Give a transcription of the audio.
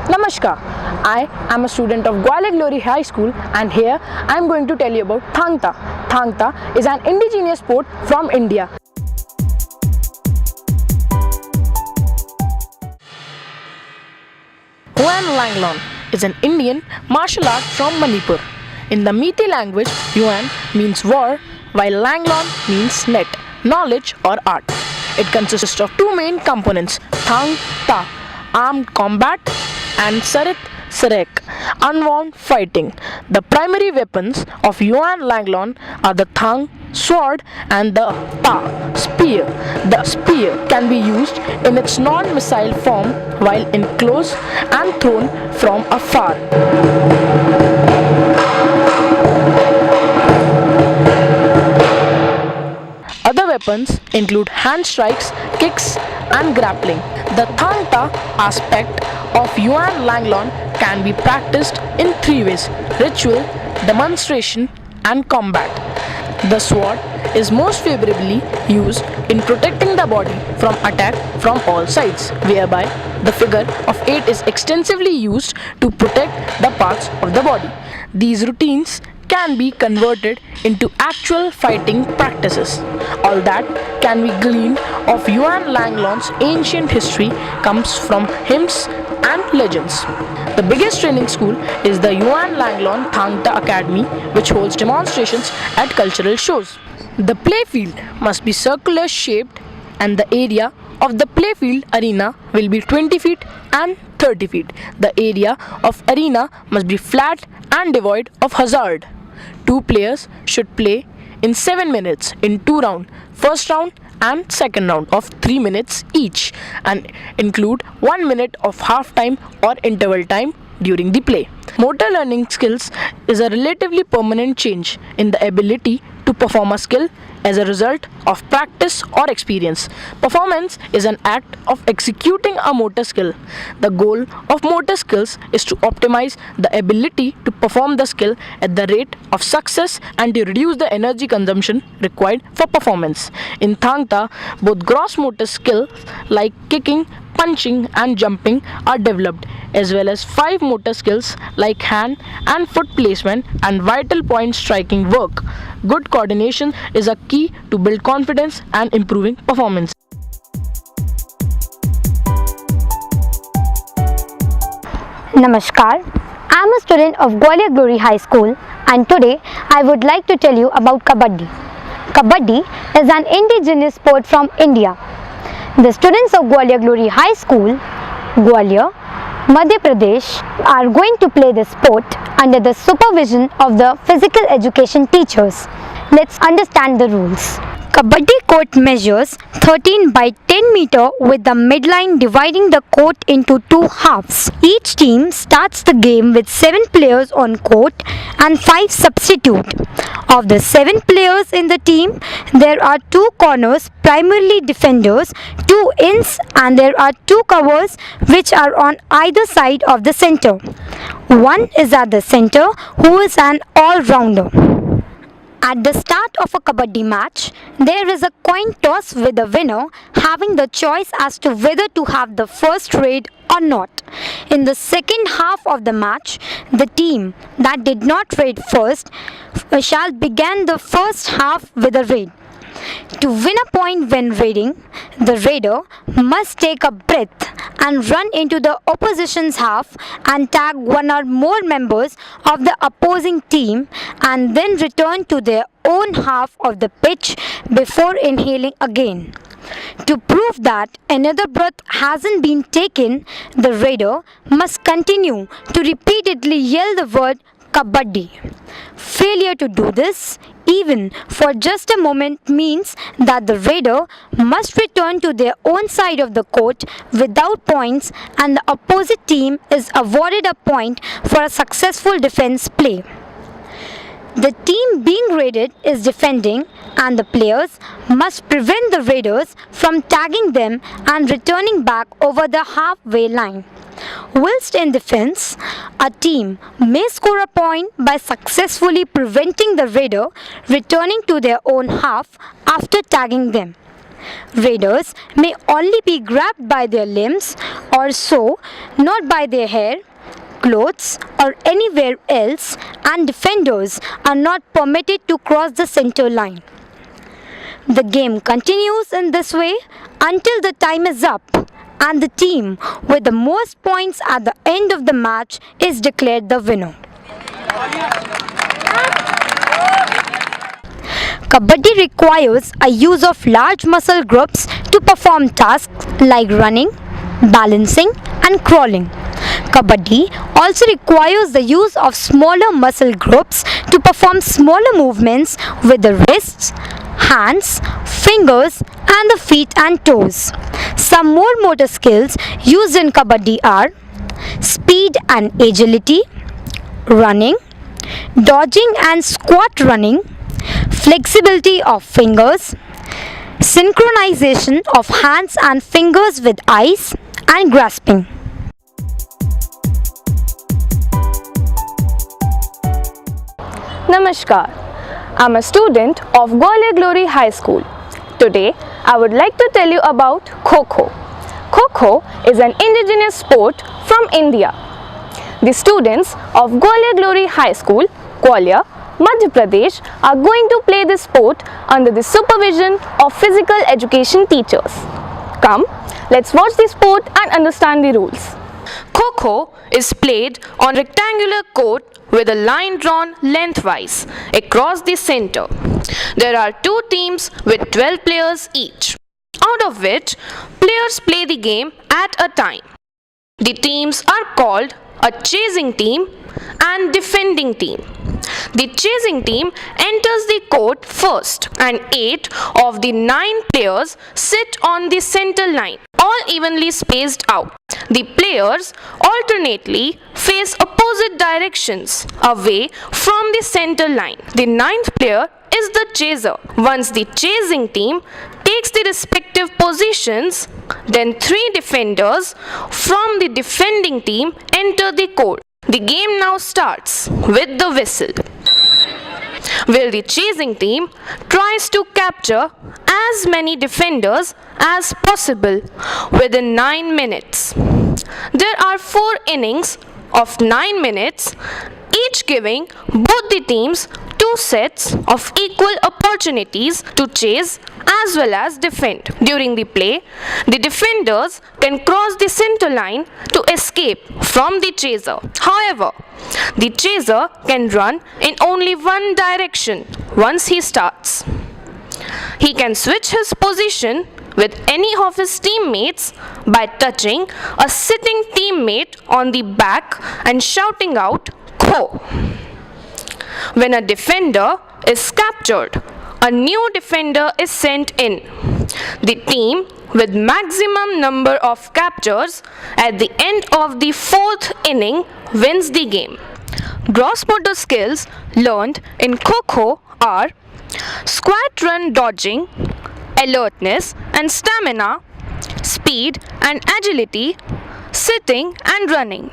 Namaskar, I am a student of Gwalior Glory High School and here I am going to tell you about Thang. Thang is an indigenous sport from India. Yuan Langlon is an Indian martial art from Manipur. In the Meitei language, Yuan means war while Langlon means net, knowledge or art. It consists of two main components, Thang Ta, armed combat, and Sarit Sarek, unwound fighting. The primary weapons of Yuan Langlon are the Thang, sword, and the Ta, spear. The spear can be used in its non-missile form while in close and thrown from afar. Other weapons include hand strikes, kicks, and grappling. The Thang Ta aspect of Yuan Langlon can be practiced in three ways: ritual, demonstration, and combat. The sword is most favorably used in protecting the body from attack from all sides, whereby the figure of 8 is extensively used to protect the parts of the body. These routines can be converted into actual fighting practices. All that can be gleaned of Yuan Langlon's ancient history comes from hymns and legends. The biggest training school is the Yuan Langlon Thang Ta Academy, which holds demonstrations at cultural shows. The playfield must be circular shaped and the area of the playfield arena will be 20 feet and 30 feet. The area of arena must be flat and devoid of hazard. Two players should play in 7 minutes in 2 rounds, first round and second round of 3 minutes each, and include 1 minute of half time or interval time during the play. Motor learning skills is a relatively permanent change in the ability to perform a skill as a result of practice or experience. Performance is an act of executing a motor skill. The goal of motor skills is to optimize the ability to perform the skill at the rate of success and to reduce the energy consumption required for performance. In Thang Ta, both gross motor skills like kicking, punching and jumping are developed, as well as 5 motor skills like hand and foot placement and vital point striking work. Good coordination is a key to build confidence and improving performance. Namaskar, I am a student of Gwalior Glory High School and today I would like to tell you about Kabaddi. Kabaddi is an indigenous sport from India. The students of Gwalior Glory High School, Gwalior, Madhya Pradesh, are going to play this sport under the supervision of the physical education teachers. Let's understand the rules. Kabaddi court measures 13 by 10 meter with the midline dividing the court into 2 halves. Each team starts the game with 7 players on court and 5 substitute. Of the 7 players in the team, there are 2 corners, primarily defenders, 2 ends, and there are 2 covers which are on either side of the center. One is at the center, who is an all-rounder. At the start of a Kabaddi match, there is a coin toss with the winner having the choice as to whether to have the first raid or not. In the second half of the match, the team that did not raid first shall begin the first half with a raid. To win a point when raiding, the raider must take a breath and run into the opposition's half and tag one or more members of the opposing team and then return to their own half of the pitch before inhaling again. To prove that another breath hasn't been taken, the raider must continue to repeatedly yell the word Kabaddi. Failure to do this, even for just a moment, means that the raider must return to their own side of the court without points and the opposite team is awarded a point for a successful defense play. The team being raided is defending and the players must prevent the raiders from tagging them and returning back over the halfway line. Whilst in defense, a team may score a point by successfully preventing the raider returning to their own half after tagging them. Raiders may only be grabbed by their limbs or so, not by their hair, clothes, or anywhere else, and defenders are not permitted to cross the center line. The game continues in this way until the time is up, and the team with the most points at the end of the match is declared the winner. Kabaddi requires a use of large muscle groups to perform tasks like running, balancing, and crawling. Kabaddi also requires the use of smaller muscle groups to perform smaller movements with the wrists, hands, fingers, and the feet and toes. Some more motor skills used in Kabaddi are speed and agility, running, dodging and squat running, flexibility of fingers, synchronization of hands and fingers with eyes, and grasping. Namaskar. I'm a student of Gwalior Glory High School. Today, I would like to tell you about Kho-Kho. Kho-Kho is an indigenous sport from India. The students of Gwalior Glory High School, Gwalior, Madhya Pradesh are going to play this sport under the supervision of physical education teachers. Come, let's watch the sport and understand the rules. Kho-Kho is played on rectangular court with a line drawn lengthwise across the center. There are two teams with 12 players each, out of which players play the game at a time. The teams are called a chasing team and defending team. The chasing team enters the court first, and 8 of the 9 players sit on the center line, all evenly spaced out. The players alternately face opposite directions away from the center line. The 9th player is the chaser. Once the chasing team takes the respective positions, then 3 defenders from the defending team enter the court. The game now starts with the whistle, where the chasing team tries to capture as many defenders as possible within 9 minutes. There are 4 innings of 9 minutes, each giving both the teams 2 sets of equal opportunities to chase as well as defend. During the play, the defenders can cross the center line to escape from the chaser. However, the chaser can run in only one direction once he starts. He can switch his position with any of his teammates by touching a sitting teammate on the back and shouting out, "Kho." When a defender is captured, a new defender is sent in. The team with maximum number of captures at the end of the 4th inning wins the game. Gross motor skills learned in Kho-Kho are squat run dodging, alertness and stamina, speed and agility, sitting and running.